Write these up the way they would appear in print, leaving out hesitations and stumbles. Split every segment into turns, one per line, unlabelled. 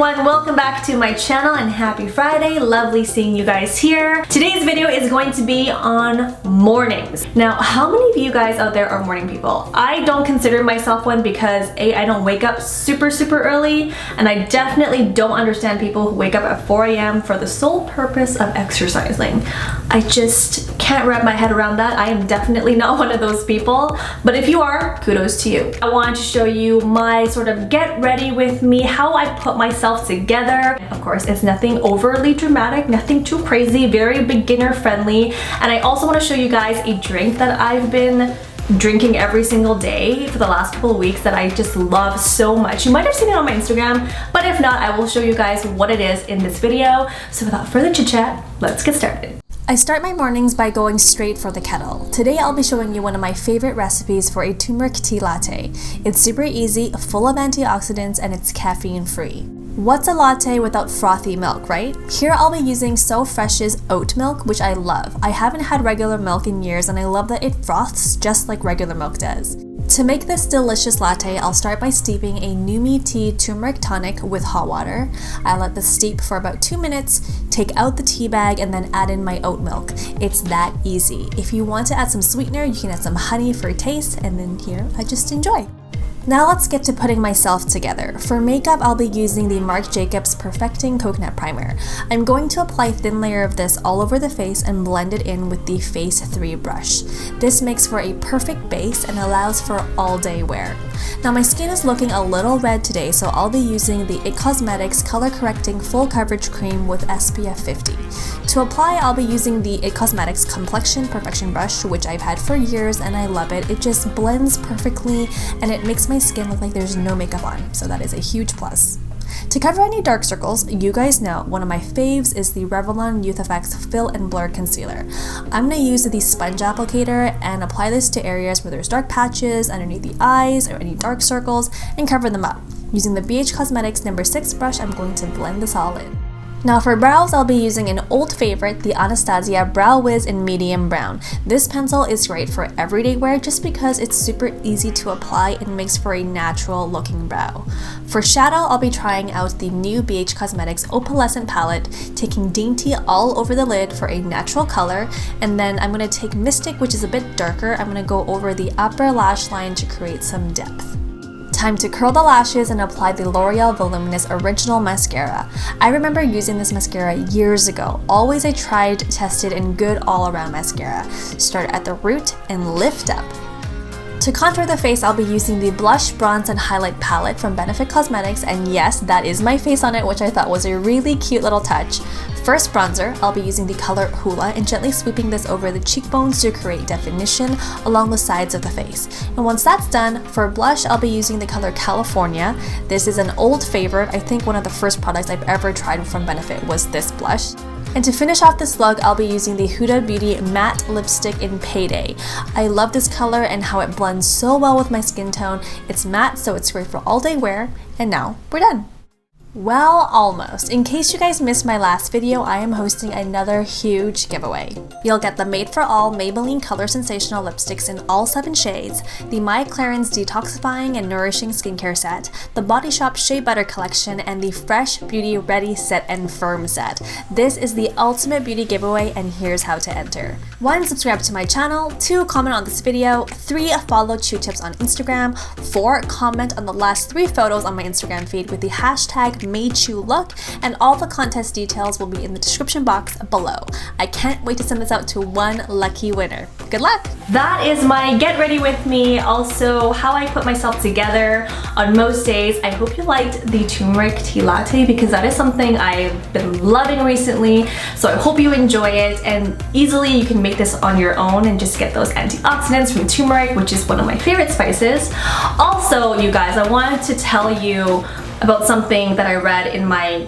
everyone, welcome back to my channel and happy Friday. Lovely seeing you guys here. Today's video is going to be on mornings. Now, how many of you guys out there are morning people? I don't consider myself one because A, I don't wake up super early, and I definitely don't understand people who wake up at 4 a.m. for the sole purpose of exercising. I just can't wrap my head around that. I am definitely not one of those people, but if you are, kudos to you. I wanted to show you my sort of get ready with me, how I put myself together. Of course, it's nothing overly dramatic, nothing too crazy, very beginner friendly. And I also want to show you guys a drink that I've been drinking every single day for the last couple of weeks that I just love so much. You might have seen it on my Instagram, but if not, I will show you guys what it is in this video. So without further chit chat, let's get started. I start my mornings by going straight for the kettle. Today I'll be showing you one of my favorite recipes for a turmeric tea latte. It's super easy, full of antioxidants, and it's caffeine free. What's a latte without frothy milk, right? Here I'll be using So Fresh's oat milk, which I love. I haven't had regular milk in years and I love that it froths just like regular milk does. To make this delicious latte, I'll start by steeping a Numi tea turmeric tonic with hot water. I let this steep for about 2 minutes, take out the tea bag, and then add in my oat milk. It's that easy. If you want to add some sweetener, you can add some honey for a taste, and then here, I just enjoy. Now let's get to putting myself together. For makeup, I'll be using the Marc Perfecting Coconut Primer. I'm going to apply a thin layer of this all over the face and blend it in with the Phase 3 brush. This makes for a perfect base and allows for all-day wear. Now my skin is looking a little red today, so I'll be using the IT Cosmetics Color Correcting Full Coverage Cream with SPF 50. To apply, I'll be using the IT Cosmetics Complexion Perfection Brush, which I've had for years and I love it. It just blends perfectly and it makes my skin look like there's no makeup on, so that is a huge plus. To cover any dark circles, you guys know one of my faves is the Revlon Youth Effects Fill and Blur Concealer. I'm going to use the sponge applicator and apply this to areas where there's dark patches underneath the eyes or any dark circles and cover them up. Using the BH Cosmetics No. 6 brush, I'm going to blend this all in. Now for brows, I'll be using an old favorite, the Anastasia Brow Whiz in medium brown. This pencil is great for everyday wear just because it's super easy to apply and makes for a natural looking brow. For shadow, I'll be trying out the new BH Cosmetics Opalescent palette, taking Dainty all over the lid for a natural color, and then I'm going to take Mystic, which is a bit darker. I'm going to go over the upper lash line to create some depth. Time to curl the lashes and apply the L'Oreal Voluminous Original Mascara. I remember using this mascara years ago. Always a tried, tested, and good all-around mascara. Start at the root and lift up. To contour the face, I'll be using the Blush, Bronze, and Highlight palette from Benefit Cosmetics, and yes, that is my face on it, which I thought was a really cute little touch. First bronzer, I'll be using the color Huda and gently sweeping this over the cheekbones to create definition along the sides of the face. And once that's done, for blush, I'll be using the color California. This is an old favorite. I think one of the first products I've ever tried from Benefit was this blush. And to finish off this look, I'll be using the Huda Beauty Matte Lipstick in Payday. I love this color and how it blends so well with my skin tone. It's matte, so it's great for all-day wear. And now, we're done. Well, almost. In case you guys missed my last video, I am hosting another huge giveaway. You'll get the Made for All Maybelline Color Sensational lipsticks in all 7 shades, the My Clarins Detoxifying and Nourishing Skincare Set, the Body Shop Shea Butter Collection, and the Fresh Beauty Ready Set and Firm Set. This is the ultimate beauty giveaway, and here's how to enter. 1. Subscribe to my channel. 2. Comment on this video. 3. Follow Chiutips on Instagram. 4. Comment on the last 3 photos on my Instagram feed with the hashtag #MadeChiuLook, and all the contest details will be in the description box below. I can't wait to send this out to one lucky winner. Good luck! That is my get ready with me, also how I put myself together on most days. I hope you liked the turmeric tea latte because that is something I've been loving recently, so I hope you enjoy it, and easily you can make this on your own and just get those antioxidants from turmeric, which is one of my favorite spices. Also, you guys, I wanted to tell you about something that I read in my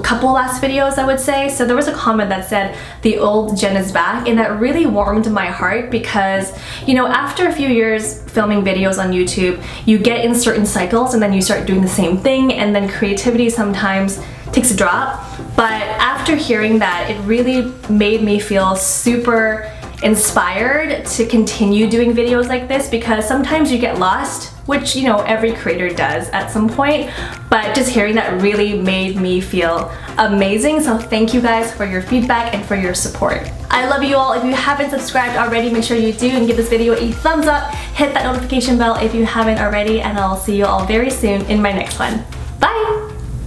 couple last videos, I would say. So there was a comment that said the old Jen is back, and that really warmed my heart because, you know, after a few years filming videos on YouTube, you get in certain cycles and then you start doing the same thing, and then creativity sometimes takes a drop. But after hearing that, it really made me feel super inspired to continue doing videos like this, because sometimes you get lost, which, you know, every creator does at some point, but just hearing that really made me feel amazing. So thank you guys for your feedback and for your support. I love you all. If you haven't subscribed already, make sure you do and give this video a thumbs up. Hit that notification bell if you haven't already, and I'll see you all very soon in my next one.